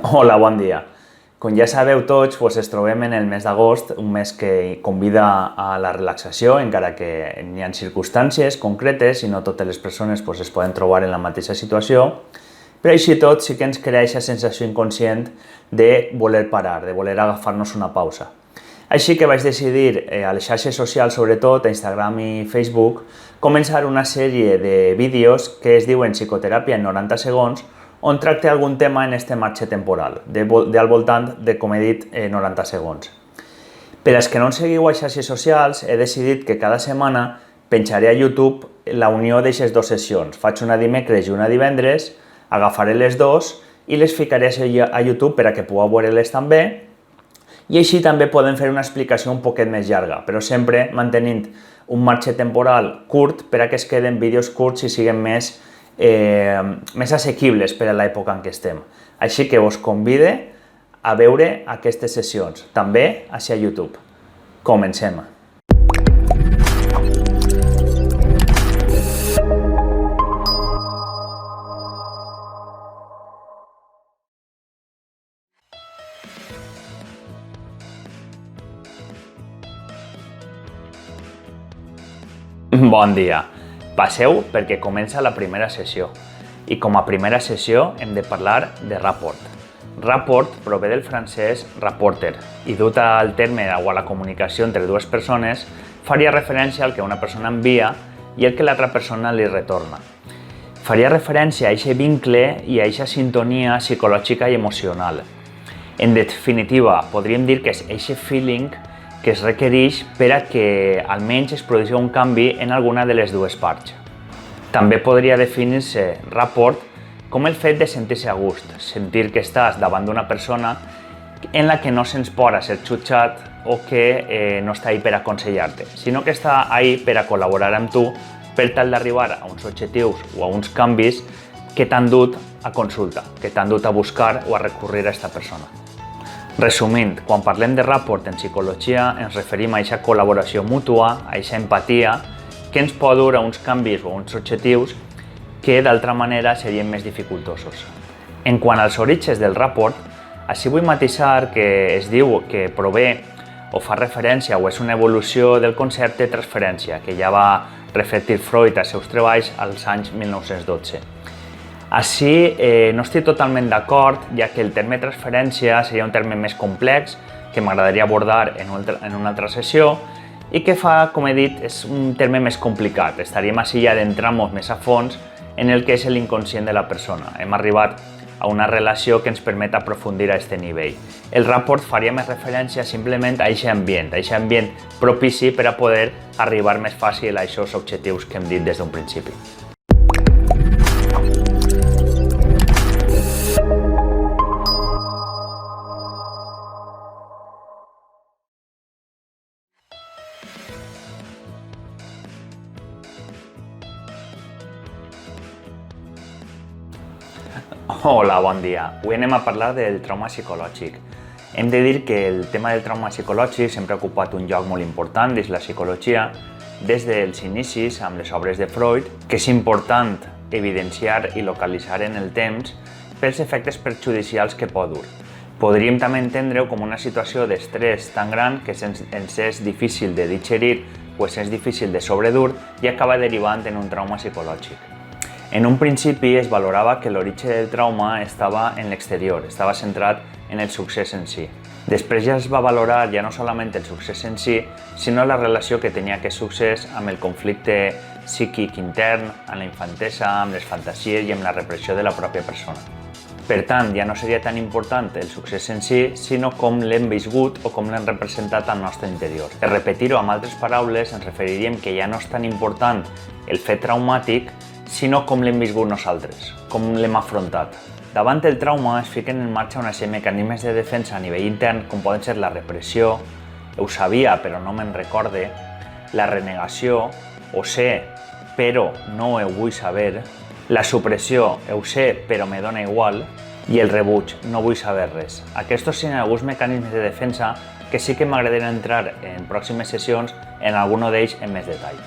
Hola, bon dia. Com ja sabeu tots, ens trobem en el mes d'agost, un mes que convida a la relaxació, encara que hi ha circumstàncies concretes i no totes les persones es poden trobar en la mateixa situació, però així i tot sí que ens crea aquesta sensació inconscient de voler parar, de voler agafar-nos una pausa. Així que vaig decidir, a les xarxes socials sobretot, a Instagram i Facebook, començar una sèrie de vídeos que es diuen Psicoteràpia en 90 segons, on tracte algun tema en este marge temporal, al voltant de, com he dit, 90 segons. Per als que no ens seguiu a xarxes socials, he decidit que cada setmana penjaré a YouTube la unió d'aquestes dues sessions. Faig una dimecres i una divendres, agafaré les dues i les ficaré a YouTube per a que pugueu veure-les també, i així també podem fer una explicació un poquet més llarga, però sempre mantenint un marge temporal curt per a que es queden vídeos curts i siguin més assequibles per a l'època en què estem. Així que us convido a veure aquestes sessions, també a YouTube. Comencem. Bon dia. Passeu perquè comença la primera sessió. I com a primera sessió hem de parlar de rapport. Rapport prové del francès rapporter i dut al terme o a la comunicació entre dues persones faria referència al que una persona envia i el que l'altra persona li retorna. Faria referència a aquest vincle i a aquesta sintonia psicològica i emocional. En definitiva, podríem dir que és aquest feeling que es requereix per a que almenys es produeixi un canvi en alguna de les dues parts. També podria definir-se rapport com el fet de sentir-se a gust, sentir que estàs davant d'una persona en la que no sents por a ser jutjat o que no està ahí per aconsellar-te, sinó que està ahí per a col·laborar amb tu per tal d'arribar a uns objectius o a uns canvis que t'han dut a consulta, que t'han dut a buscar o a recurrir a aquesta persona. Resumint, quan parlem de rapport en psicologia ens referim a aquesta col·laboració mútua, a aquesta empatia que ens pot dur a uns canvis o a uns objectius que d'altra manera serien més dificultosos. En quant als orígens del rapport, així vull matisar que es diu que prové o fa referència o és una evolució del concepte de transferència que ja va reflectir Freud als seus treballs als anys 1912. Així, no estic totalment d'acord, ja que el terme transferència seria un terme més complex que m'agradaria abordar en una altra sessió i que fa, com he dit, és un terme més complicat. Estaríem així ja adentrant-nos més a fons en el que és l'inconscient de la persona. Hem arribat a una relació que ens permet aprofundir a aquest nivell. El rapport faria més referència simplement a aquest ambient propici per a poder arribar més fàcil a aquests objectius que hem dit des d'un principi. Hola, bon dia. Avui anem a parlar del trauma psicològic. Hem de dir que el tema del trauma psicològic sempre ha ocupat un lloc molt important dins la psicologia des dels inicis amb les obres de Freud, que és important evidenciar i localitzar en el temps pels efectes perjudicials que pot dur. Podríem també entendre-ho com una situació d'estrès tan gran que ens és difícil de digerir o és difícil de sobredur i acaba derivant en un trauma psicològic. En un principi es valorava que l'origen del trauma estava en l'exterior, estava centrat en el succés en si. Després ja es va valorar ja no solament el succés en si, sinó la relació que tenia aquest succés amb el conflicte psíquic intern, amb la infantesa, amb les fantasies i amb la repressió de la pròpia persona. Per tant, ja no seria tan important el succés en si, sinó com l'hem viscut o com l'hem representat al nostre interior. Per repetir-ho amb altres paraules, ens referiríem que ja no és tan important el fet traumàtic, sinó com l'hem viscut nosaltres, com l'hem afrontat. Davant el trauma es fiquen en marxa una sèrie de mecanismes de defensa a nivell intern, com poden ser la repressió, ho sabia però no me'n recorde, la renegació, ho sé però no ho vull saber, la supressió, ho sé però me dona igual, i el rebuig, no vull saber res. Aquests són alguns mecanismes de defensa que sí que m'agradaria entrar en pròximes sessions en algun d'ells en més detall.